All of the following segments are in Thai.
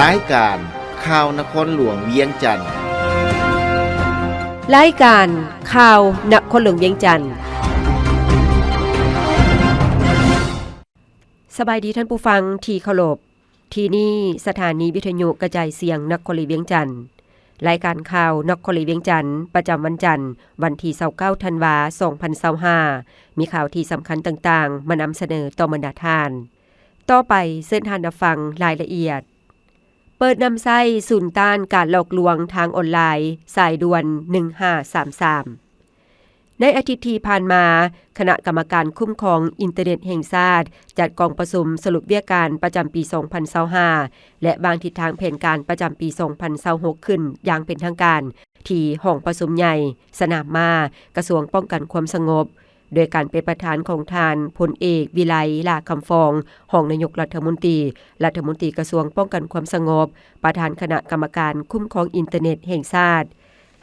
รายการข่าวนครหลวงเวียงจันทน์รายการข่าวนครหลวงเวียงจันทน์สบายดีท่านผู้ฟังที่เคารพที่นี่สถานีวิทยุกระจายเสียงนครหลวงเวียงจันทน์รายการข่าวนครหลวงเวียงจันทน์ประจำวันจันทร์วันที่29ธันวาคม2025มีข่าวที่สำคัญต่างๆมานำเสนอต่อบรรดาท่านต่อไปเชิญท่านรับฟังรายละเอียดเปิดนำใช้ศูนย์ต้านการหลอกลวงทางออนไลน์สายด่วน1533ในอาทิตย์ที่ผ่านมาคณะกรรมการคุ้มครองอินเทอร์เน็ตแห่งชาติจัดกองประชุมสรุปเวียกการประจำปี2025และวางทิศทางแผนการประจำปี2026ขึ้นอย่างเป็นทางการที่ห้องประชุมใหญ่สนามม้ากระทรวงป้องกันความสงบโดยการเป็นประธานของทานพลเอกวิไลลาคำฟองรองนายกรัฐมนตรีกระทรวงป้องกันความสงบประธานคณะกรรมการคุ้มครองอินเทอร์เน็ตแห่งชาติ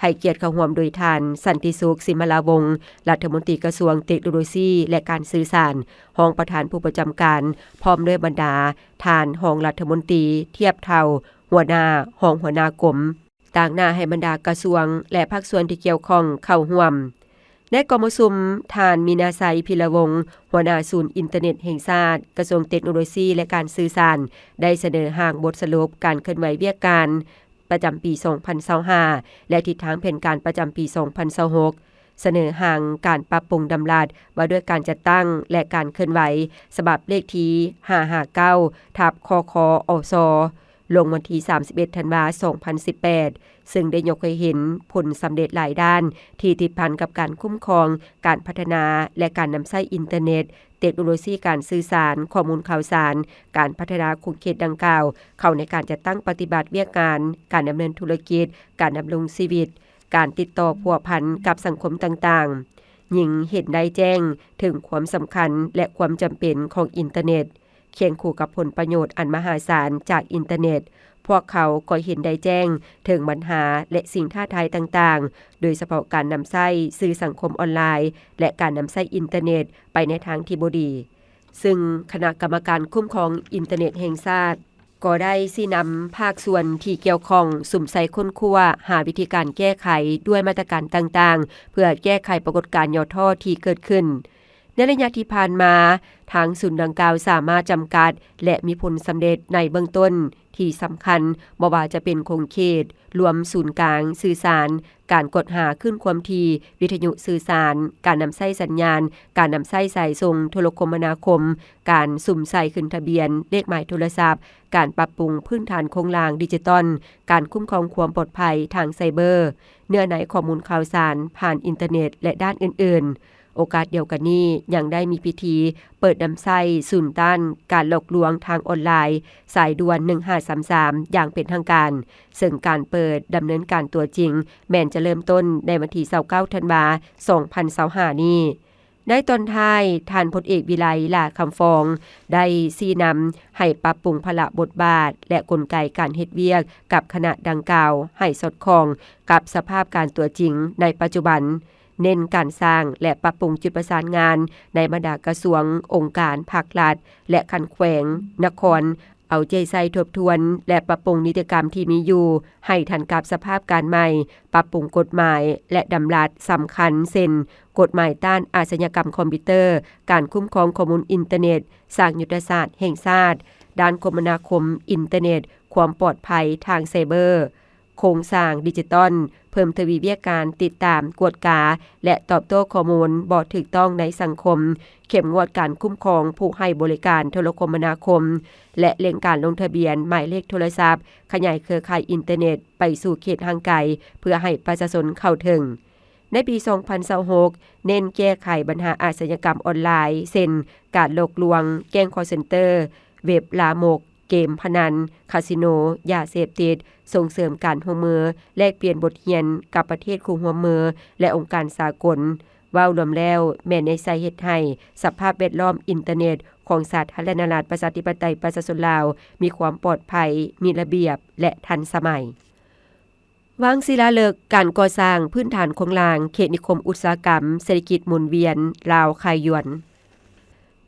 ให้เกียรติเข้าร่วมโดยทานสันติสุขสิมลาวงศ์รัฐมนตรีกระทรวงเทคโนโลยีและการสื่อสารรองประธานผู้ประจำการพร้อมด้วยบรรดาทานรองรัฐมนตรีเทียบเท่าหัวหน้ารองหัวหน้ากรมต่างหน้าให้บรรดากระทรวงและภาคส่วนที่เกี่ยวข้องเข้าร่วมในกองประชุมทานมีนาไซพิรวงศ์หัวหน้าศูนย์อินเทอร์เน็ตแห่งชาติกระทรวงเทคโนโลยีและการสื่อสารได้เสนอร่างบทสรุปการเคลื่อนไหวเวียกการประจำปี2025และทิศทางแผนการประจำปี2026เสนอห่างการปรับปรุงดำรัสว่าด้วยการจัดตั้งและการเคลื่อนไหวฉบับเลขที่559ทับคคอสลงวันที่31ธันวาคม2018ซึ่งได้ยกให้เห็นผลสำเร็จหลายด้านที่ติดพันกับการคุ้มครองการพัฒนาและการนำใช้อินเทอร์เน็ตเทคโนโลยีการสื่อสารข้อมูลข่าวสารการพัฒนาขอบเขตดังกล่าวเข้าในการจัดตั้งปฏิบัติเวียกงานการดำเนินธุรกิจการดำรงชีวิตการติดต่อพัวพันกับสังคมต่างๆยิ่งเห็นได้แจ้งถึงความสำคัญและความจำเป็นของอินเทอร์เน็ตเคียงคู่กับผลประโยชน์อันมหาศาลจากอินเทอร์เน็ตพวกเขาก็เห็นได้แจ้งถึงปัญหาและสิ่งท้าทายต่างๆโดยเฉพาะการนำใช้สื่อสังคมออนไลน์และการนำใช้อินเทอร์เน็ตไปในทางที่บ่ดีซึ่งคณะกรรมการคุ้มครองอินเทอร์เน็ตแห่งชาติก็ได้สินำภาคส่วนที่เกี่ยวข้องสุมใส่ค้นคว้าหาวิธีการแก้ไขด้วยมาตรการต่างๆเพื่อแก้ไขปรากฏการณ์ย่อท่อที่เกิดขึ้นในระยะที่ผ่านมาทางศูนย์ดังกล่าวสามารถจำกัดและมีผลสำเร็จในเบื้องต้นที่สำคัญบ่ว่าจะเป็นคงเขตรวมศูนย์กลางสื่อสารการกดหาขึ้นความถี่วิทยุสื่อสารการนำใช้สัญญาณการนำใช้สายส่งโทรคมนาคมการสุ่มใส่ขึ้นทะเบียนเลขหมายโทรศัพท์การปรับปรุงพื้นฐานโครงสร้างดิจิตอลการคุ้มครองความปลอดภัยทางไซเบอร์เนื้อในข้อมูลข่าวสารผ่านอินเทอร์เน็ตและด้านอื่นๆโอกาสเดียวกันนี้ยังได้มีพิธีเปิดนำใช้ศูนย์ต้านการหลอกลวงทางออนไลน์สายด่วน1533อย่างเป็นทางการซึ่งการเปิดดำเนินการตัวจริงแม้นจะเริ่มต้นในวันที่29ธันวาคม2025นี้ในตอนท้ายท่านพลเอกวิไลลาคำฟองได้ชี้นำให้ปรับปรุงพละบทบาทและกลไกการเฮ็ดเวียกกับคณะดังกล่าวให้สอดคล้องกับสภาพการตัวจริงในปัจจุบันเน้นการสร้างและปรับปรุงจุดประสานงานในบรรดากระทรวงองค์การภาครัฐและคันแขวงนครเอาใจใส่ทบทวนและปรับปรุงนิติกรรมที่มีอยู่ให้ทันกับสภาพการใหม่ปรับปรุงกฎหมายและดำรัสสำคัญเช่นกฎหมายต้านอาชญากรรมคอมพิวเตอร์การคุ้มครองข้อมูลอินเทอร์เน็ตสร้างยุทธศาสตร์แห่งชาติด้านคมนาคมอินเทอร์เน็ตความปลอดภัยทางไซเบอร์โครงสร้างดิจิตอลเพิ่มทวีเวียการติดตามกวดกาและตอบโต้ข้อมูลบ่ถูกต้องในสังคมเข้มงวดการคุ้มครองผู้ให้บริการโทรคมนาคมและเร่งการลงทะเบียนหมายเลขโทรศัพท์ขยายเครือข่ายอินเทอร์เน็ตไปสู่เขตห่างไกลเพื่อให้ประชาชนเข้าถึงในปี2026เน้นแก้ไขปัญหาอาชญากรรมออนไลน์เช่นการหลอกลวงแก๊งคอลเซ็นเตอร์เว็บลามกเกมพนันคาสิโนยาเสพติดส่งเสริมการร่วมมือแลกเปลี่ยนบทเรียนกับประเทศคู่ร่วมมือและองค์การสากลว้าวรวมแล้วแม้ในสาเหตุให้สภาพแวดล้อมอินเทอร์เน็ตของสาธารณรัฐประชาธิปไตยประชาชนลาวมีความปลอดภัยมีระเบียบและทันสมัยวางศิลาฤกษ์การก่อสร้างพื้นฐานโครงสร้างเขตนิคมอุตสาหกรรมเศรษฐกิจหมุนเวียนลาวคายหยวน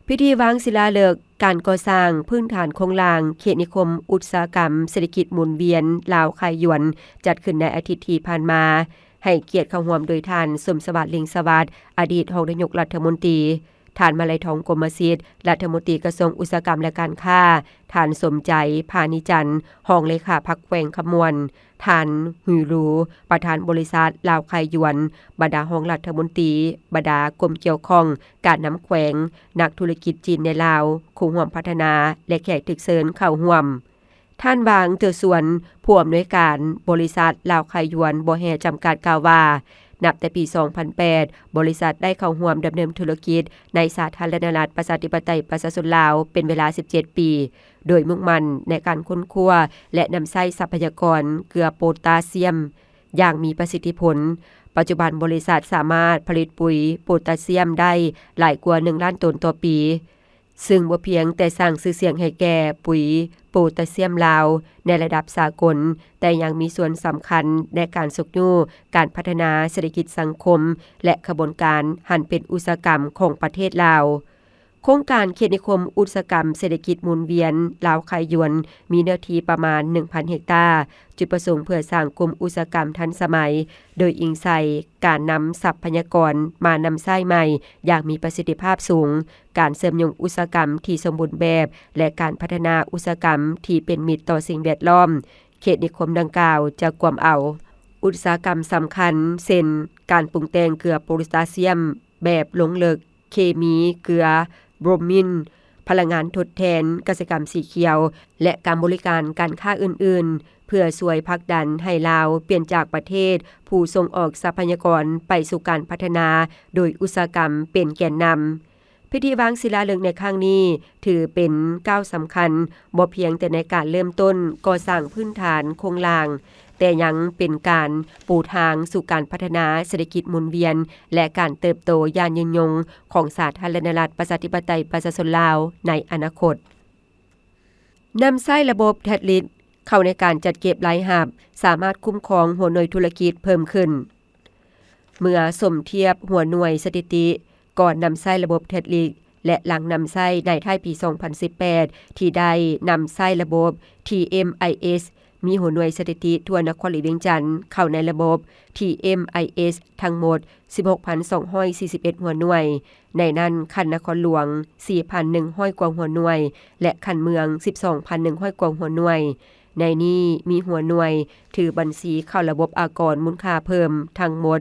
พิธีวางศิลาฤกษ์การก่อสร้างพื้นฐานโครงล่างเขตนิคมอุตสาหกรรมเศรษฐกิจหมุนเวียนลาวคายหยวนจัดขึ้นในอาทิตย์ที่ผ่านมาให้เกียรติเข้าร่วมโดยท่านสมสวัสดิ์ลิงสวัสดิ์อดีตรองนายกรัฐมนตรีท่านมาลัยทองกรมสิทธิ์รัฐมนตรีกระทรวงอุตสาหกรรมและการค้าท่านสมใจพานิจันทร์รองเลขาพรรคแขวงขมวนท่านหือรูประธานบริษัทลาวคายหยวนบรรดารองรัฐมนตรีบรรดากรมเกี่ยวข้องการนำแขวงนักธุรกิจจีนในลาวคู่ร่วมพัฒนาและแขกถึกเชิญเข้าร่วมท่านบางเตือส่วนผู้อำนวยการบริษัทลาวคายหยวนบ่แฮจำกัดกล่าวว่านับแต่ปี 2008 บริษัทได้เข้าร่วมดำเนินธุรกิจในสาธารณรัฐประชาธิปไตยประชาชนลาวเป็นเวลา 17 ปี โดยมุ่งมั่นในการค้นคว้าและนำใช้ทรัพยากรเกลือโพแทสเซียมอย่างมีประสิทธิผลปัจจุบันบริษัทสามารถผลิตปุ๋ยโพแทสเซียมได้หลายกว่า 1 ล้านตนต่อปีซึ่งบ่เพียงแต่สร้างชื่อเสียงให้แก่ปุ๋ยโพแทสเซียมลาวในระดับสากลแต่ยังมีส่วนสำคัญในการสกยู่การพัฒนาเศรษฐกิจสังคมและขบวนการหันเป็นอุตสาหกรรมของประเทศลาวโครงการเขตนิคมอุตสาหกรรมเศรษฐกิจหมุนเวียนลาวคายหยวนมีเนื้อที่ประมาณ 1,000 เฮกตาร์จุดประสงค์เพื่อสร้างกลุ่มอุตสาหกรรมทันสมัยโดยอิงใส่การนำทรัพยากรมานำใช้ใหม่อย่างมีประสิทธิภาพสูงการเสริมยงอุตสาหกรรมที่สมบูรณ์แบบและการพัฒนาอุตสาหกรรมที่เป็นมิตรต่อสิ่งแวดล้อมเขตนิคมดังกล่าวจะกวมเอาอุตสาหกรรมสำคัญเช่นการปรุงแต่งเกลือโพแทสเซียมแบบลงลึกเคมีเกลือบรมินพลังงานทดแทนเกษตรกรรมสีเขียวและการบริการการค้าอื่นๆเพื่อช่วยผลักดันให้ลาวเปลี่ยนจากประเทศผู้ส่งออกทรัพยากรไปสู่การพัฒนาโดยอุตสาหกรรมเป็นแกนนำพิธีวางศิลาฤกษ์ในครั้งนี้ถือเป็นก้าวสำคัญบ่เพียงแต่ในการเริ่มต้นก่อสร้างพื้นฐานโครงล่างแต่ยังเป็นการปูทางสู่การพัฒนาเศรษฐกิจหมุนเวียนและการเติบโตอย่างยืนยงของสาธารณรัฐประชาธิปไตยประชาชนลาวในอนาคตนำใช้ระบบแทดลิสเข้าในการจัดเก็บรายหับสามารถคุ้มครองหัวหน่วยธุรกิจเพิ่มขึ้นเมื่อสมเทียบหัวหน่วยสถิติก่อนนำใช้ระบบแทดลิสและหลังนำใช้ในท้ายปี 2018 ที่ได้นำใช้ระบบ TMISมีหัวหน่วยสถิติทั่วนครหลวงเวียงจันทน์เข้าในระบบ TMIS ทั้งหมด 16,241 หัวหน่วยในนั้นคันนครหลวง 4,100 กว่าหัวหน่วยและคันเมือง 12,100 กว่าหัวหน่วยในนี้มีหัวหน่วยถือบัญชีเข้าระบบอากรมูลค่าเพิ่มทั้งหมด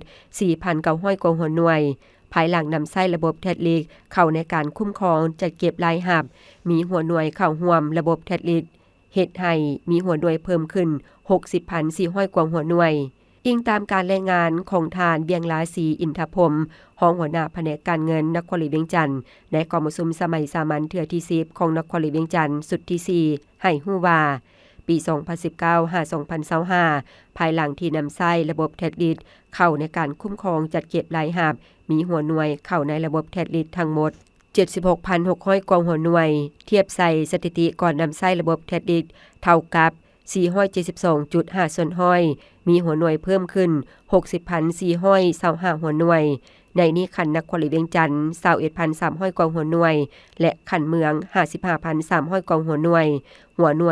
4,900 กว่าหัวหน่วยภายหลังนำใช้ระบบแทดลิสเข้าในการคุ้มครองจัดเก็บรายหับมีหัวหน่วยเข้าร่วมระบบแทดลิสเฮ็ดให้มีหัวหน่วยเพิ่มขึ้น 60,400 กว่าหัวหน่วยอิงตามการรายงานของทานเบียงลาศรีอินทพรมรองหัวหน้าแผนกการเงินนครหลวงเวียงจันทน์ในกองประชุมสมัยสามัญเทื่อที่10ของนครหลวงเวียงจันทน์สุดที่4ให้ฮู้ว่าปี 2019-2025 ภายหลังที่นำใช้ระบบแทดลิสเข้าในการคุ้มครองจัดเก็บรายหับมีหัวหน่วยเข้าในระบบแทดลิสทั้งหมด 76,600 กว่าหัวหน่วยเทียบใส่สถิติก่อนนำใช้ระบบแทดลิสเท่ากับ 472.5 ส่วนห้อยมีหัวหน่วยเพิ่มขึ้น 60,425 หัวหน่วยในนี้คันนครหลวงเวียงจันทน์ 21,300 กว่าหัวหน่วยและคันเมือง 55,300 กว่าหัวหน่ว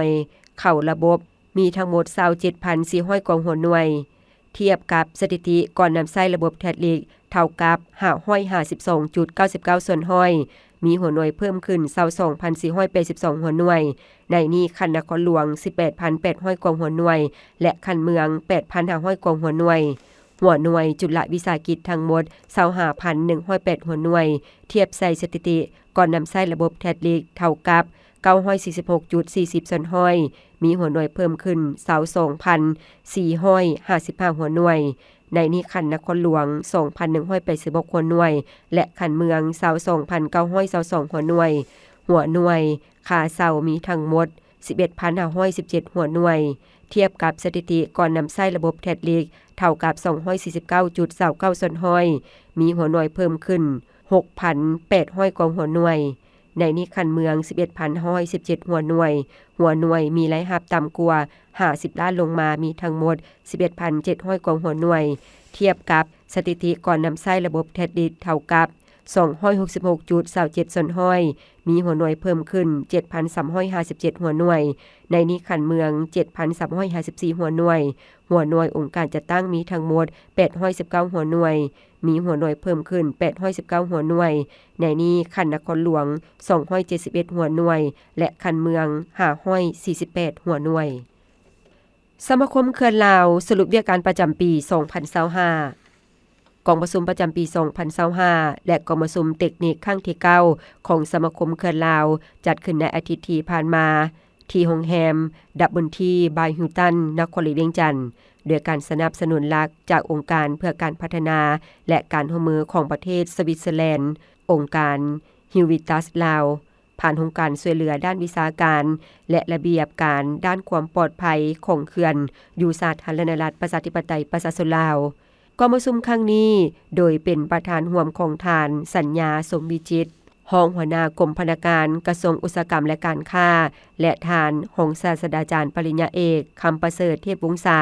ยเข้าระบบมีทั้งหมด 27,400 กว่าหัวหน่วยเทียบกับสถิติก่อนนำใช้ระบบแทดลิสเท่ากับ 552.99 ส่วนห้อยมีหัวหน่วยเพิ่มขึ้น 22,482 หัวหน่วยในนี้คันนครหลวง 18,800 กว่าหัวหน่วยและคันเมือง 8,500 กว่าหัวหน่วยจุลวิสาหกิจทั้งหมด 25,108 หัวหน่วยเทียบใส่สถิติก่อนนำใช้ระบบแทดลิสเท่ากับ 946.40 ส่วนห้อยมีหัวหน่วยเพิ่มขึ้น 22,455 หัวหน่วยในนี้คันนครหลวง 2,186 หัวหน่วยและคันเมือง 22,922 หัวหน่วยค่าเช่ามีทั้งหมด 11,517 หัวหน่วยเทียบกับสถิติก่อนนำใช้ระบบแทดลิสเท่ากับ 249.29 ส่วนห้อยมีหัวหน่วยเพิ่มขึ้น 6,800 กว่าหัวหน่วยในนี้คันเมือง 11,517 หัวหน่วยมีรายรับต่ำกว่า50ล้านลงมามีทั้งหมด 11,700 กว่าหัวหน่วยเทียบกับสถิติก่อนนำใช้ระบบแทดลิสเท่ากับ 266.27 ส่วนห้อยมีหัวหน่วยเพิ่มขึ้น 7,357 หัวหน่วยในนี้ขันเมือง 7,354 หัวหน่วยองค์การจัดตั้งมีทั้งหมด819หัวหน่วยมีหัวหน่วยเพิ่มขึ้น819หัวหน่วยในนี้ขันนครหลวง271หัวหน่วยและขันเมือง548หัวหน่วยสมาคมเขื่อนลาวสรุปเวียกการประจำปี2025กองประชุมประจำปี2025และกองประชุมเทคนิคครั้งที่9ของสมาคมเขื่อนลาวจัดขึ้นในอาทิตย์ที่ผ่านมาที่โรงแรมดับบนที่บายฮิลตันนครหลวงเวียงจันทน์โดยการสนับสนุนหลักจากองค์การเพื่อการพัฒนาและการร่วมมือของประเทศสวิตเซอร์แลนด์องค์การฮิวิตัสลาวผ่านโครงการช่วยเหลือด้านวิชาการและระเบียบการด้านความปลอดภัยของเขื่อนอยู่สาธารณรัฐประชาธิปไตยประชาชนลาวกองประชุมครั้งนี้โดยเป็นประธานร่วมของทานสัญญาสมวิจิตรรองหัวหน้ากรมพนักงานกระทรวงอุตสาหกรรมและการค้าและทานรองศาสตราจารย์ปริญญาเอกคำประเสริฐเทพวงศา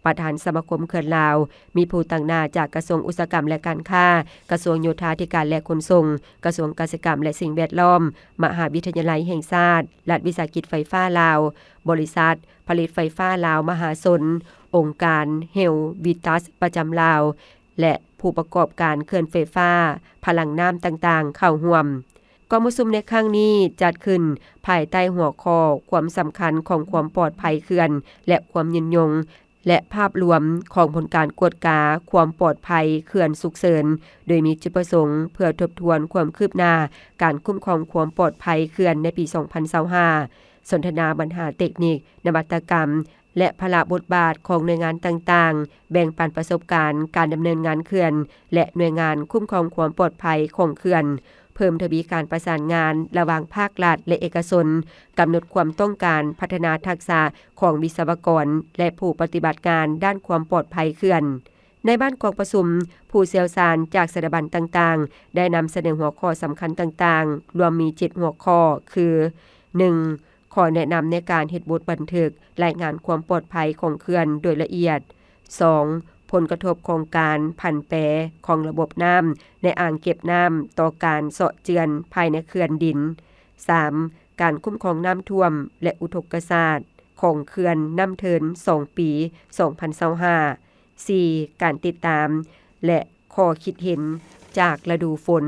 ประธานสมาคมเขื่อนลาวมีผู้ต่างหน้าจากกระทรวงอุตสาหกรรมและการค้ากระทรวงโยธาธิการและขนส่งกระทรวงเกษตรกรรมและสิ่งแวดล้อมมหาวิทยาลัยแห่งชาติรัฐวิสาหกิจไฟฟ้าลาวบริษัทผลิตไฟฟ้าลาวมหาชนองค์การเฮลวิตัสประจำลาวและผู้ประกอบการเขื่อนไฟฟ้าพลังน้ำต่างๆเข้าร่วมกองประชุมในครั้งนี้จัดขึ้นภายใต้หัวข้อความสำคัญของความปลอดภัยเขื่อนและความยืนยงและภาพรวมของผลการกวดกาความปลอดภัยเขื่อนฉุกเฉินโดยมีจุดประสงค์เพื่อทบทวนความคืบหน้าการคุ้มครองความปลอดภัยเขื่อนในปี 2025 สนทนาปัญหาเทคนิคนวัตกรรมและพละบทบาทของหน่วยงานต่างๆแบ่งปันประสบการณ์การดำเนินงานเขื่อนและหน่วยงานคุ้มครองความปลอดภัยของเขื่อนเพิ่มทวีการประสานงานระหว่างภาครัฐและเอกชนกำหนดความต้องการพัฒนาทักษะของวิศวกรและผู้ปฏิบัติงานด้านความปลอดภัยเขื่อนในบ้านกองประชุมผู้เชี่ยวชาญจากสถาบันต่างๆได้นำเสนอหัวข้อสำคัญต่างๆรวมมี7หัวข้อคือ 1. ขอแนะนำในการเฮ็ดบทบันทึกรายงานความปลอดภัยของเขื่อนโดยละเอียด 2. ผลกระทบของการผันแปรของระบบน้ำในอ่างเก็บน้ำต่อการเสาะเจือนภายในเขื่อนดิน 3. การคุ้มครองน้ำท่วมและอุทกศาสตร์ของเขื่อนน้ำเทิน2 ปี 2025 4. การติดตามและข้อคิดเห็นจากฤดูฝน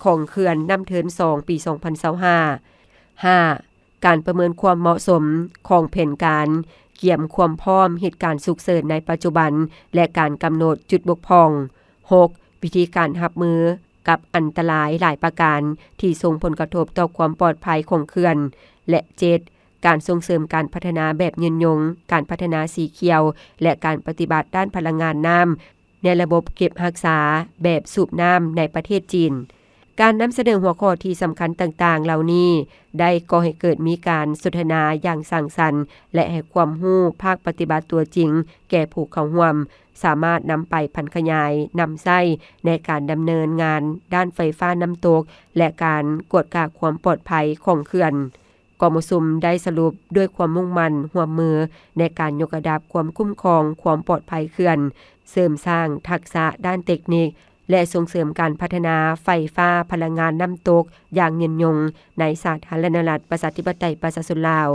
ของเขื่อนน้ำเทิน2 ปี 2025 5. การประเมินความเหมาะสมของแผนการเกี่ยมความพร้อมเหตุการณ์ฉุกเฉินในปัจจุบันและการกำหนดจุดบกพร่อง 6. วิธีการรับมือกับอันตรายหลายประการที่ส่งผลกระทบต่อความปลอดภัยของเขื่อนและ 7. การส่งเสริมการพัฒนาแบบยืนยงการพัฒนาสีเขียวและการปฏิบัติด้านพลังงานน้ำในระบบเก็บรักษาแบบสูบน้ำในประเทศจีนการนำเสนอหัวข้อที่สำคัญต่างๆเหล่านี้ได้ก่อให้เกิดมีการสนทนาอย่างสร้างสรรค์และให้ความรู้ภาคปฏิบัติตัวจริงแก่ผู้เข้าร่วมสามารถนำไปพันขยายนำใช้ในการดำเนินงานด้านไฟฟ้าน้ำตกและการกวดกาความปลอดภัยของเขื่อนกองประชุมได้สรุปด้วยความมุ่งมั่นร่วมมือในการยกระดับความคุ้มครองความปลอดภัยเขื่อนเสริมสร้างทักษะด้านเทคนิคและส่งเสริมการพัฒนาไฟฟ้าพลังงานน้ำตกอย่างยืนยงในสาธารณรัฐประชาธิปไตยประชาชนลาว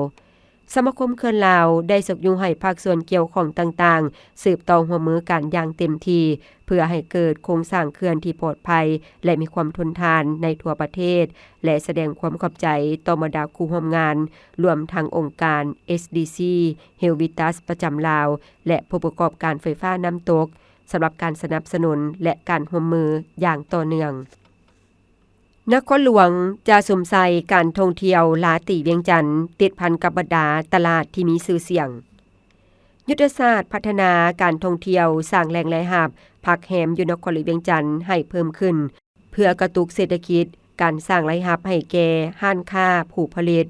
สมาคมเขื่อนลาวได้สกยุงให้ภาคส่วนเกี่ยวข้องต่างๆสืบต่อร่วมมือกันอย่างเต็มที่เพื่อให้เกิดโครงสร้างเขื่อนที่ปลอดภัยและมีความทนทานในทั่วประเทศและแสดงความขอบใจต่อบรรดาผู้ร่วมงานรวมทั้งองค์การ SDC Helvitas ประจำลาวและผู้ประกอบการไฟฟ้าน้ำตกสำหรับการสนับสนุนและการร่วมมืออย่างต่อเนื่องนครหลวงจะสมใส่การท่องเที่ยวลาตีเวียงจันทน์ติดพันกับบรรดาตลาดที่มีชื่อเสียงยุทธศาสตร์พัฒนาการท่องเที่ยวสร้างแหล่งรายรับพักแรมอยู่นครหลวงเวียงจันทน์ให้เพิ่มขึ้นเพื่อกระตุกเศรษฐกิจการสร้างรายรับให้แก่ห้านค้าผู้ผลิต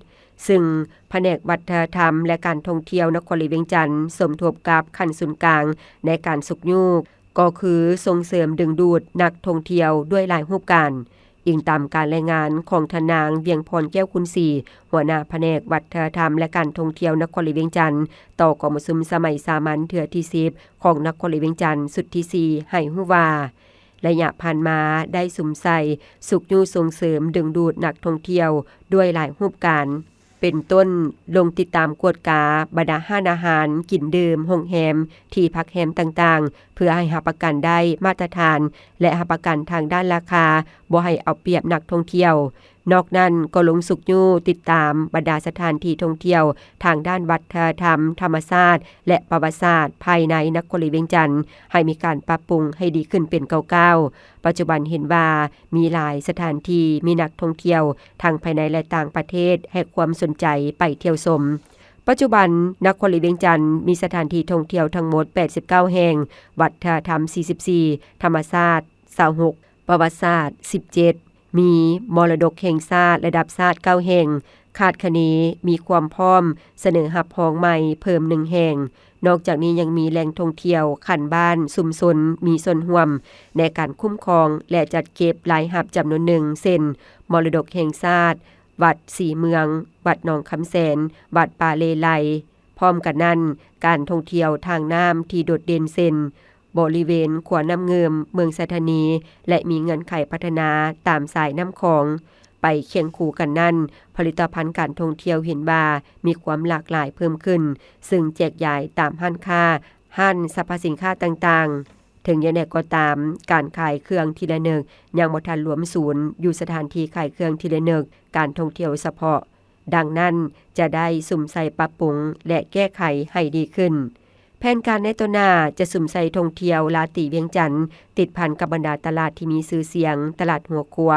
ซึ่งแผนกวัฒนธรรมและการท่องเที่ยวนครหลวงเวียงจันทน์สมทบกับขั้นศูนย์กลางในการสุกยูกก็คือส่งเสริมดึงดูดนักท่องเที่ยวด้วยหลายรูปการอิงตามการรายงานของทนางเวียงพรแก้วคุณศรีหัวหน้าแผนกวัฒนธรรมและการท่องเที่ยวนครหลวงเวียงจันทน์ต่อกองประชุมสมัยสามัญเทื่อที่10ของนครหลวงเวียงจันทน์สุดที่4ให้ฮู้ว่า ระยะผ่านมาได้สุมใส่สุกยู่ส่งเสริมดึงดูดนักท่องเที่ยวด้วยหลายรูปการเป็นต้นลงติดตามกวดกาบรรดาห้านอาหารกินดื่มโรงแรมที่พักแรมต่างๆเพื่อให้รับประกันได้มาตรฐานและรับประกันทางด้านราคาบ่ให้เอาเปรียบนักท่องเที่ยวนอกนั้นก็ลงสุกยู่ติดตามบรรดาสถานที่ท่องเที่ยวทางด้านวัฒนธรรมธรรมชาติและประวัติศาสตร์ภายในนครหลวงเวียงจันทน์ให้มีการปรับปรุงให้ดีขึ้นเป็นเก่าๆปัจจุบันเห็นว่ามีหลายสถานที่มีนักท่องเที่ยวทั้งภายในและต่างประเทศให้ความสนใจไปเที่ยวชมปัจจุบันนครหลวงเวียงจันทน์มีสถานที่ท่องเที่ยวทั้งหมด89แห่งวัฒนธรรม44ธรรมชาติ26ประวัติศาสตร์17มีมรดกแห่งชาติระดับชาติ9แห่งคาดคะเนมีความพร้อมเสนอรับรองใหม่เพิ่ม1แห่งนอกจากนี้ยังมีแหล่งท่องเที่ยวคันบ้านชุมชนมีส่วนร่วมในการคุ้มครองและจัดเก็บรายรับจำนวนหนึ่งเช่นมรดกแห่งชาติวัดสีเมืองวัดหนองคำแสนวัดป่าเลไลพร้อมกันนั้นการท่องเที่ยวทางน้ำที่โดดเด่นเช่นบริเวณขวน้ำเงิมเมืองสถานีและมีเงื่อนไขพัฒนาตามสายน้ำของไปเคียงคู่กันนั้นผลิตภัณฑ์การท่องเที่ยวเห็นว่ามีความหลากหลายเพิ่มขึ้นซึ่งแจกจ่ายตามห้านค้าห้านสรรพสินค้าต่างๆถึงอย่างไรก็ตามการขายเครื่องทีละนึกยังบ่ทันรวมศูนย์อยู่สถานที่ขายเครื่องทีละนึกการท่องเที่ยวเฉพาะดังนั้นจะได้สุ่มใส่ปรับปรุงและแก้ไขให้ดีขึ้นแผนการในต้นหน้าจะสุ่มใส่ท่องเที่ยวลาติเวียงจันทน์ติดพันกับบรรดาตลาดที่มีชื่อเสียงตลาดหัวครัว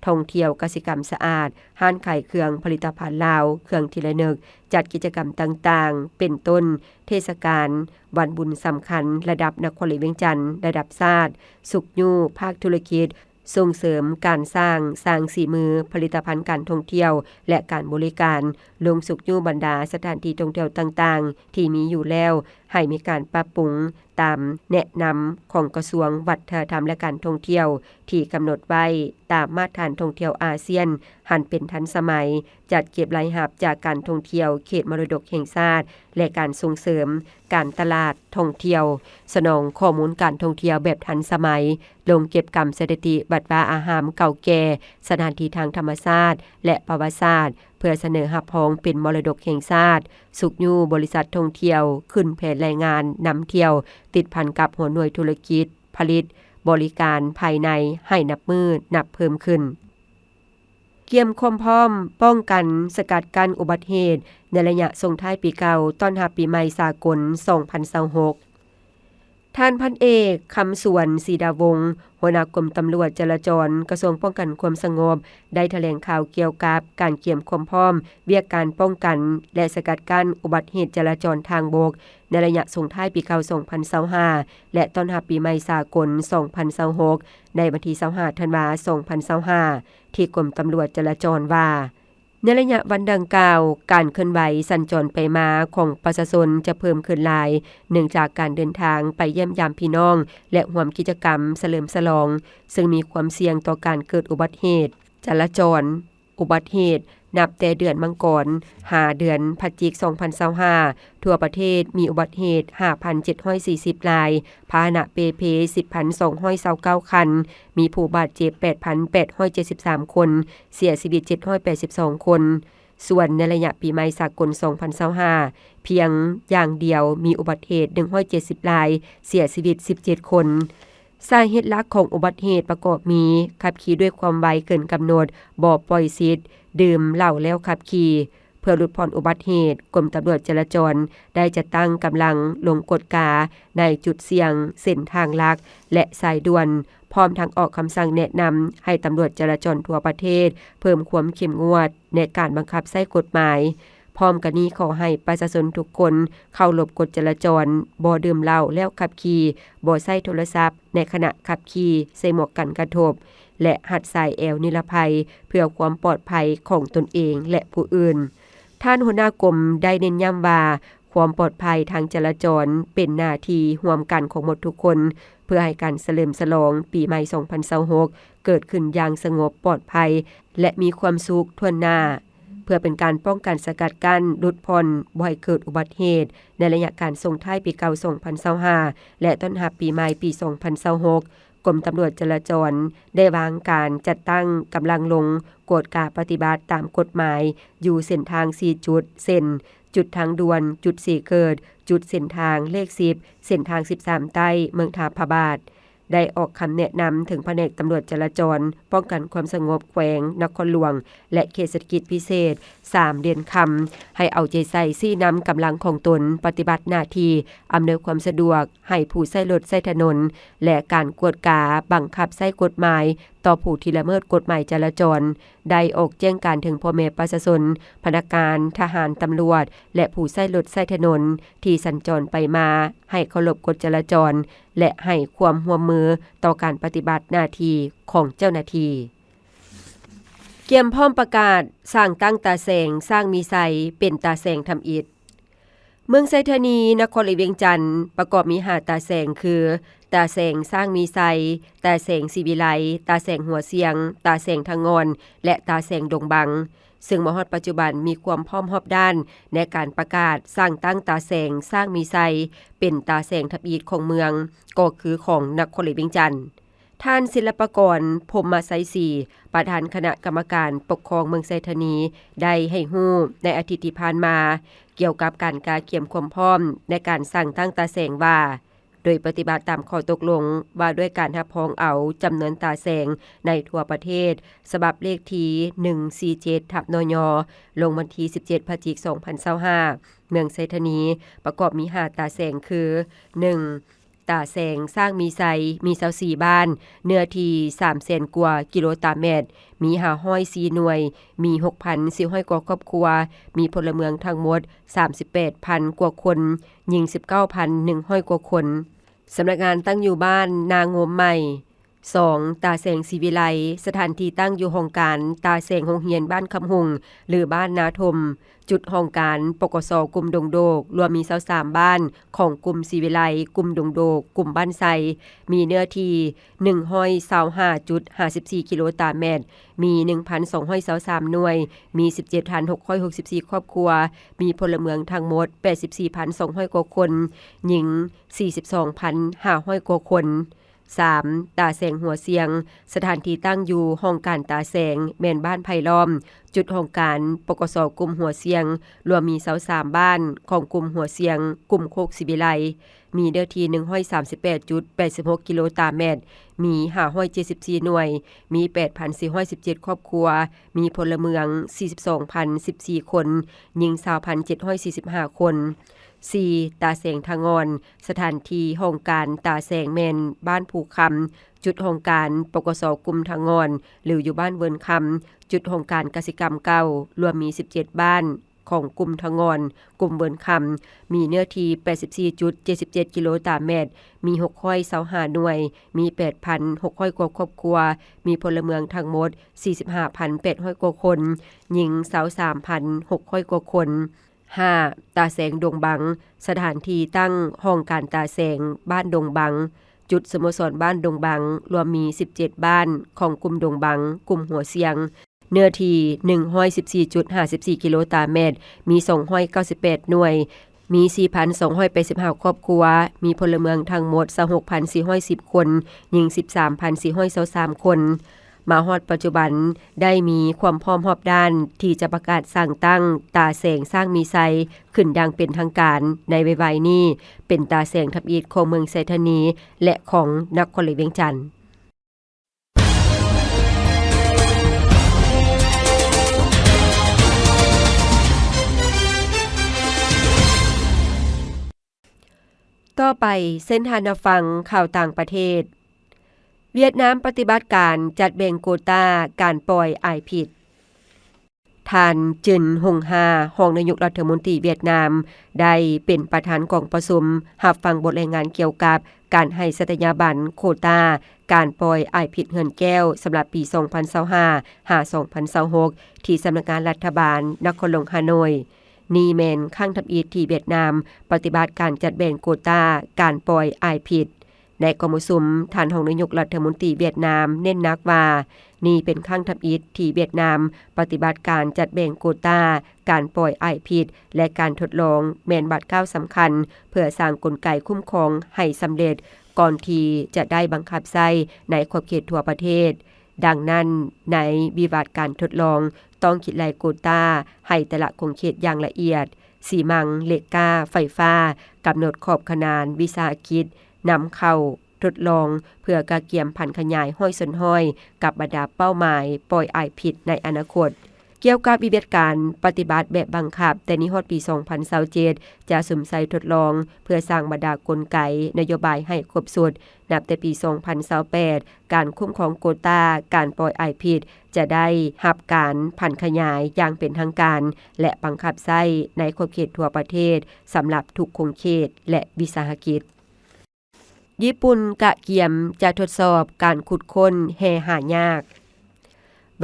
ท่องเที่ยวกสิกรรมสะอาดห้านขายเครื่องผลิตภัณฑ์ลาวเครื่องทีละนึกจัดกิจกรรมต่างๆเป็นต้นเทศกาลวันบุญสำคัญระดับนครหลวงเวียงจันทน์ระดับชาติสุขยู่ภาคธุรกิจส่งเสริมการสร้างสีมือผลิตภัณฑ์การท่องเที่ยวและการบริการลงสุขยู่บรรดาสถานที่ท่องเที่ยวต่างๆที่มีอยู่แล้วให้มีการปรับปรุงตามแนะนำของกระทรวงวัฒนธรรมและการท่องเที่ยวที่กำหนดไว้ตามมาตรฐานท่องเที่ยวอาเซียนหันเป็นทันสมัยจัดเก็บรายรับจากการท่องเที่ยวเขตมรดกแห่งชาติและการส่งเสริมการตลาดท่องเที่ยวสนองข้อมูลการท่องเที่ยวแบบทันสมัยลงเก็บกรรมสถิติบัตรว่าอาหารเก่าแก่สถานที่ทางธรรมชาติและประวัติศาสตร์เพื่อเสนอรับรองเป็นมรดกแห่งชาติสุขยู่บริษัทท่องเที่ยวขึ้นแผนรายงานนำเที่ยวติดพันกับหัวหน่วยธุรกิจผลิตบริการภายในให้นับมือนับเพิ่มขึ้นเกียมความพร้อมป้องกันสกัดกั้นอุบัติเหตุในระยะส่งท้ายปีเก่าต้อนรับปีใหม่สากล2026ท่านพันเอกคำสวนศรีดาวงศ์หัวหน้ากรมตำรวจจราจรกระทรวงป้องกันความสงบได้แถลงข่าวเกี่ยวกับการเกี่ยมความพร้อมเวียกการป้องกันและสกัดกั้นอุบัติเหตุจราจรทางบกในระยะส่งท้ายปีเก่า2025และต้อนรับปีใหม่สากล2026ในวันที่25ธันวาคม2025ที่กรมตำรวจจราจรว่าในระยะวันดังกล่าวการเคลื่อนไหวสัญจรไปมาของประชาชนจะเพิ่มขึ้นหลายเนื่องจากการเดินทางไปเยี่ยมยามพี่น้องและร่วมกิจกรรมเฉลิมฉลองซึ่งมีความเสี่ยงต่อการเกิดอุบัติเหตุจราจรอุบัติเหตุนับแต่เดือนมังกร5เดือนพฤศจิกายน2025ทั่วประเทศมีอุบัติเหตุ 5,740 รายพาหนะเปเพ 10,229 คันมีผู้บาดเจ็บ 8,873 คนเสียชีวิต782 คนส่วนในระยะปีใหม่สากล2025เพียงอย่างเดียวมีอุบัติเหตุ170รายเสียชีวิต17คนสาเหตุหลักของอุบัติเหตุประกอบมีขับขี่ด้วยความไวเกินกำหนดบ่ปล่อยสิทธิ์ดื่มเหล้าแล้วขับขี่เพื่อลดผ่อนอุบัติเหตุกรมตำรวจจราจรได้จัดตั้งกำลังลงกฎกาในจุดเสี่ยงเส้นทางหลักและสายด่วนพร้อมทั้งออกคำสั่งแนะนำให้ตำรวจจราจรทั่วประเทศเพิ่มความเข้มงวดในการบังคับใช้กฎหมายพร้อมกันนี้ขอให้ประชาชนทุกคนเคารพกฎจราจรบ่ดื่มเหล้าแล้วขับขี่บ่ใช้โทรศัพท์ในขณะขับขี่ใส่หมวกกันกระทบและหัดใส่แอวนิรภัยเพื่อความปลอดภัยของตนเองและผู้อื่นท่านหัวหน้ากรมได้เน้นย้ำว่าความปลอดภัยทางจราจรเป็นหน้าที่ร่วมกันของหมดทุกคนเพื่อให้การเฉลิมฉลองปีใหม่2026เกิดขึ้นอย่างสงบปลอดภัยและมีความสุขทั่วหน้าเพื่อเป็นการป้องกันสกัดกั้นลดผ่อนบ่ให้เกิดอุบัติเหตุในระยะการส่งท้ายปีเก่า2025และต้อนรับปีใหม่ปี2026ก รมตำรวจจราจรได้วางการจัดตั้งกำลังลงกวดกาปฏิบัติตามกฎหมายอยู่เส้นทาง4จุดเส้นจุดทางด่วนจุด4เกิดจุดเส้นทางเลข10เส้นทาง13ใต้เมืองทาพระบาทได้ออกคำแนะนำถึงแผนกตำรวจจราจรป้องกันความสงบแขวงนครหลวงและเขตเศรษฐกิจพิเศษ3เดือนคำให้เอาใจใส่ซี่นำกำลังของตนปฏิบัติหน้าที่อำนวยความสะดวกให้ผู้ใช้รถใช้ถนนและการกวดกาบังคับใช้กฎหมายต่อผู้ที่ละเมิดกฎหมายจราจรได้ออกแจ้งการถึงพ่อแม่ประชาชนพนักงานทหารตำรวจและผู้ใช้รถใช้ถนนที่สัญจรไปมาให้เคารพกฎจราจรและให้ความร่วมมือต่อการปฏิบัติหน้าที่ของเจ้าหน้าที่เกียมพร้อมประกาศสร้างตั้งตาแสงสร้างมีไซเป็นตาแสงทำอิฐเมืองไซธานีนครหลวงเวียงจันทน์ประกอบมี5ตาแสงคือตาแสงสร้างมีไซตาแสงศิวิไลตาแสงหัวเสียงตาแสงทางงอนและตาแสงดงบังซึ่งมฮอดปัจจุบันมีความพร้อมรอบด้านในการประกาศสร้างตั้งตาแสงสร้างมีไซเป็นตาแสงทับอีทของเมืองก็คือของนครหลวงเวียงจันทน์ท่านศิลปากรพรหมไสยศรีประธานคณะกรรมการปกครองเมืองไซธานีได้ให้ฮู้ในอาทิตย์ที่ผ่านมาเกี่ยวกับการกาเกียมความพร้อมในการสร้างตั้งตาแสงว่าโดยปฏิบัติตามข้อตกลงว่าด้วยการรับพ้องเอาจำนวนตาแสงในทั่วประเทศฉบับเลขที่147/นยลงวันที่17พฤศจิกายน2025เมืองไซธานีประกอบมี5ตาแสงคือ 1. ตาแสงสร้างมีไซมี24บ้านเนื้อที่ 300,000 กว่ากิโลตารเมตรมี504หน่วยมี 6,400 กว่าครอบครัวมีพลเมืองทั้งหมด 38,000 กว่าคนหญิง 19,100 กว่าคนสำนักงานตั้งอยู่บ้านนางมใหม่ 2. ตาแสงศิวิไลสถานที่ตั้งอยู่ห้องการตาแสงโรงเรียนบ้านคำหุงหรือบ้านนาทมจุดห้องการปกสกลุ่มดงโดกรวมมี23บ้านของกลุ่มศิวิไลกลุ่มดงโดกกลุ่มบ้านไซมีเนื้อที่ 125.54 กิโลตารเมตรมี 1,223 หน่วยมี 17,664 ครอบครัวมีพลเมืองทั้งหมด 84,200 กว่าคนหญิง 42,500 กว่าคน3. ตาแสงหัวเสียงสถานที่ตั้งอยู่ห้องการตาแสงแม่นบ้านไผ่ล้อมจุดห้องการปกสกลุ่มหัวเสียงรวมมี23บ้านของกลุ่มหัวเสียงกลุ่มโคกศิวิไลมีเนื้อที่ 138.86 กิโลตารเมตรมี574หน่วยมี 8,417 ครอบครัวมีพลเมือง 42,014 คนหญิง 20,745 คน4. ตาแสงทางงอนสถานที่ห้องการตาแสงแมนบ้านภูคำจุดห้องการปกสกลุ่มทางงอนหรืออยู่บ้านเวินคำจุดห้องการกสิกรรมเก่ารวมมี17บ้านของกลุ่มทางงอนกลุ่มเวินคำมีเนื้อที่ 84.77 กิโลตารเมตรมี625หน่วยมี 8,600 กว่าครอบครัวมีพลเมืองทั้งหมด 45,800 กว่าคนหญิง 23,600 กว่าคน5. ตาแสงดงบังสถานที่ตั้งห้องการตาแสงบ้านดงบังจุดสโมสรบ้านดงบังรวมมี17บ้านของกลุ่มดงบังกลุ่มหัวเสียงเนื้อที่ 114.54 กิโลตารเมตรมี298หน่วยมี 4,285 ครอบครัวมีพลเมืองทั้งหมด 26,410 คนหญิง 13,423 คนมาฮอดปัจจุบันได้มีความพร้อมรอบด้านที่จะประกาศสร้างตั้งตาแสงสร้างมีไซขึ้นอย่างเป็นทางการในไวๆนี้เป็นตาแสงทับอีทของเมืองไซธานีและของนครหลวงเวียงจันทน์ต่อไปเส้นทางฟังข่าวต่างประเทศเวียดนามปฏิบัติการจัดแบ่งโควตาการปล่อยอายผิดท่านจึนหงฮารองนายกรัฐมนตรีเวียดนามได้เป็นประธานกองประชุมรับฟังบทรายงานเกี่ยวกับการให้สัตยาบันโควตาการปล่อยอายผิดเฮือนแก้วสำหรับปี 2025-2026 ที่สำนักงานรัฐบาลนครหลวงฮานอยนี่แม่นครั้งทับอีทที่เวียดนามปฏิบัติการจัดแบ่งโควตาการปล่อยอายผิดในกองประชุมท่านรองนายกรัฐมนตรีเวียดนามเน้นหนักว่านี่เป็นครั้งทับอีทที่เวียดนามปฏิบัติการจัดแบ่งโควตาการปล่อยอ้ายผิดและการทดลองแม่นบัตรก้าวสำคัญเพื่อสร้างกลไกคุ้มครองให้สำเร็จ ก่อนที่จะได้บังคับใช้ในขอบเขตทั่วประเทศดังนั้นในวิวัฒน์การทดลองต้องคิดรายโควตาให้แต่ละคงเขตอย่างละเอียดสีมังเหล็กกาไฟฟ้ากำหนดขอบขนานวิสาหกิจนำเข้าทดลองเพื่อกะเกียมพันธุ์ขยายห้อยสนห้อยกับบรรดาเป้าหมายปล่อยอายผิดในอนาคตเกี่ยวกับวิธีการปฏิบัติแบบบังคับแต่นี้ฮอดปี 2027 จะสุ่มใส่ทดลองเพื่อสร้างบรรดากลไกนโยบายให้ครบสุดนับแต่ปี 2028 การคุ้มครองโควตาการปล่อยอายผิดจะได้รับการพันธุ์ขยายอย่างเป็นทางการและบังคับใช้ในขอบเขตทั่วประเทศสำหรับทุกคงเขตและวิสาหกิจญี่ปุ่นกะเกียมจะทดสอบการขุดค้นแห่หายาก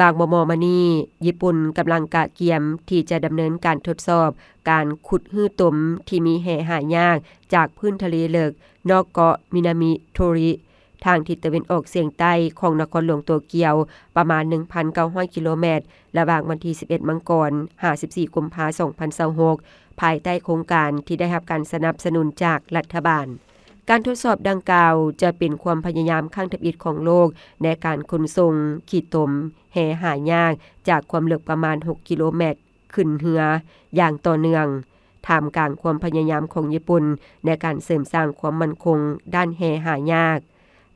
บางมมานี้ญี่ปุ่นกำลังกะเกียมที่จะดำเนินการทดสอบการขุดหื้อตมที่มีแห่หายากจากพื้นทะเลเลิกนอกเกาะมินามิโทริทางทิศตะวันออกเฉียงใต้ของนครหลวงโตเกียวประมาณ 1,900 กิโลเมตรระหว่างวันที่ 11 มังกร 54 กุมภาพันธ์ 2026 ภายใต้โครงการที่ได้รับการสนับสนุนจากรัฐบาลการทดสอบดังกล่าวจะเป็นความพยายามครั้งทบิดของโลกในการขนส่งขี้ตมแห่หายากจากความลึกประมาณ 6 กิโลเมตรขึ้นเรืออย่างต่อเนื่องท่ามกลางความพยายามของญี่ปุ่นในการเสริมสร้างความมั่นคงด้านแห่หายาก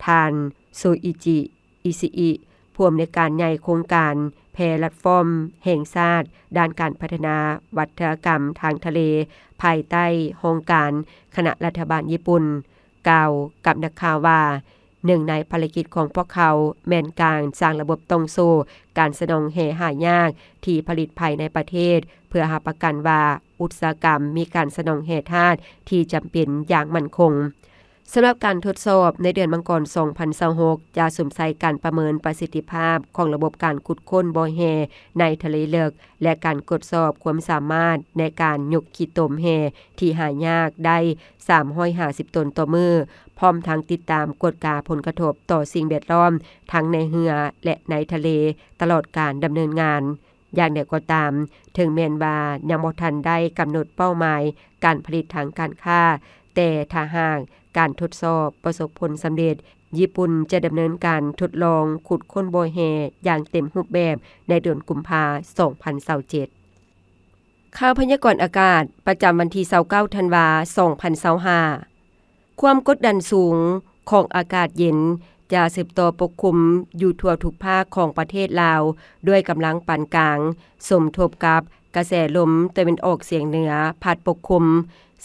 ท่านโซอิจิอิซิอิผู้อำนวยการใหญ่โครงการแพลตฟอร์มแห่งชาติด้านการพัฒนาวัฒนกรรมทางทะเลภายใต้โครงการคณะรัฐบาลญี่ปุ่นกล่าวกับนักข่าวว่าหนึ่งในภารกิจของพวกเขาแม่นการสร้างระบบตรงโซ่การสนองแห่หายากที่ผลิตภายในประเทศเพื่อหาประกันว่าอุตสาหกรรมมีการสนองแห่ธาตุที่จำเป็นอย่างมั่นคงสำหรับการทดสอบในเดือนมังกร 2026 จะสุ่มใส่การประเมินประสิทธิภาพของระบบการขุดค้นบ่อแห่ในทะเลลึกและการกดสอบความสามารถในการยกขี้ตมแห่ที่หายากได้350ตนต่อมือพร้อมทั้งติดตามกฎกาผลกระทบต่อสิ่งแวดล้อมทั้งในเรือและในทะเลตลอดการดำเนินงานอย่างใดก็ตามถึงแม้นว่ายังบ่ทันได้กำหนดเป้าหมายการผลิตทางการค้าแต่ถ้าหากการทดสอบประสบผลสำเร็จญี่ปุ่นจะดำเนินการทดลองขุดค้นบ่อแห่อย่างเต็มรูปแบบในเดือนกุมภาพันธ์ 2027ข่าวพยากรณ์อากาศประจำวันที่29ธันวาคม 2025ความกดดันสูงของอากาศเย็นจะสืบต่อปกคลุมอยู่ทั่วทุกภาคของประเทศลาวด้วยกำลังปานกลางสมทบกับกระแสลมตะวันออกเฉียงเหนือพัดปกคลุม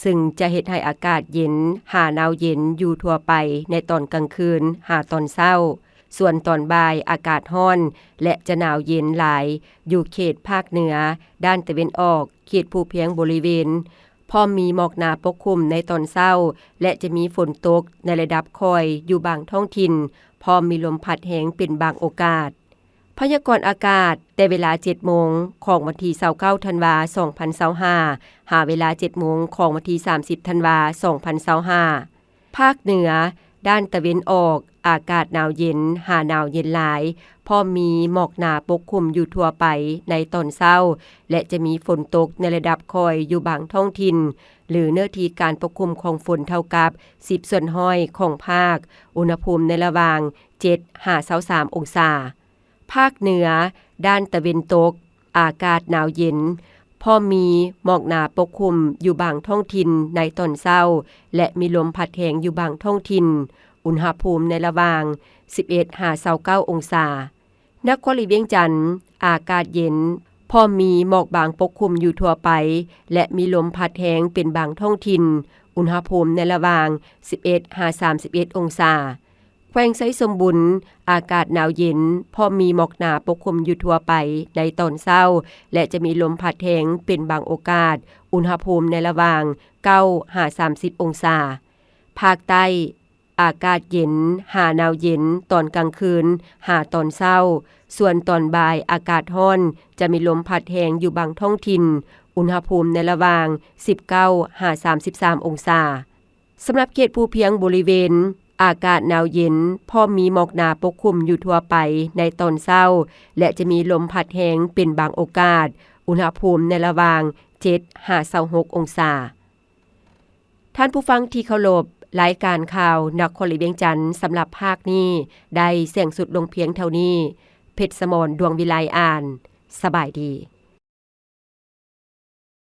ซึ่งจะเฮ็ดให้อากาศเย็นหาหนาวเย็นอยู่ทั่วไปในตอนกลางคืนหาตอนเช้าส่วนตอนบ่ายอากาศร้อนและจะหนาวเย็นหลายอยู่เขตภาคเหนือด้านตะวันออกเขตภูเพียงบริเวณพร้อมมีหมอกหนาปกคลุมในตอนเช้าและจะมีฝนตกในระดับค่อยอยู่บางท้องถิ่นพร้อมมีลมพัดแรงเป็นบางโอกาสพยากรณ์อากาศแต่เวลา 7 โมงของวันที่29ธันวาคม 2025หาเวลา 7 โมงของวันที่30ธันวาคม 2025ภาคเหนือด้านตะวันออกอากาศหนาวเย็นหาหนาวเย็นหลายพร้อมมีหมอกหนาปกคลุมอยู่ทั่วไปในตอนเช้าและจะมีฝนตกในระดับค่อยอยู่บางท้องถิ่นหรือเนื้อที่การปกคลุมของฝนเท่ากับ10ส่วนห้อยของภาคอุณหภูมิในระหว่าง 7-23 องศาภาคเหนือด้านตะวันตกอากาศหนาวเย็นพอมีหมอกหนาปกคลุมอยู่บางท้องถิ่นในตอนเช้าและมีลมพัดแรงอยู่บางท้องถิ่นอุณหภูมิในระหว่าง 11-29 องศานครหลวงเวียงจันทน์อากาศเย็นพอมีหมอกบางปกคลุมอยู่ทั่วไปและมีลมพัดแรงเป็นบางท้องถิ่นอุณหภูมิในระหว่าง 11-31 องศาแขวงไสสมบุญอากาศหนาวเย็นพอมีหมอกหนาปกคลุมอยู่ทั่วไปในตอนเช้าและจะมีลมพัดแรงเป็นบางโอกาสอุณหภูมิในระหว่าง 9-30 องศาภาคใต้อากาศเย็นหาหนาวเย็นตอนกลางคืนหาตอนเช้าส่วนตอนบ่ายอากาศร้อนจะมีลมพัดแรงอยู่บางท้องถิ่นอุณหภูมิในระหว่าง 19-33 องศาสำหรับเขตภูเพียงบริเวณอากาศหนาวเย็นพอมีหมอกหนาปกคลุมอยู่ทั่วไปในตอนเช้าและจะมีลมพัดแรงเป็นบางโอกาสอุณหภูมิในระหว่าง 7-26 องศาท่านผู้ฟังที่เคารพ รายการข่าวนครหลวงเวียงจันทน์สำหรับภาคนี้ได้เสี่ยงสุดลงเพียงเท่านี้เพชรสมรดวงวิไลอ่านสบายดี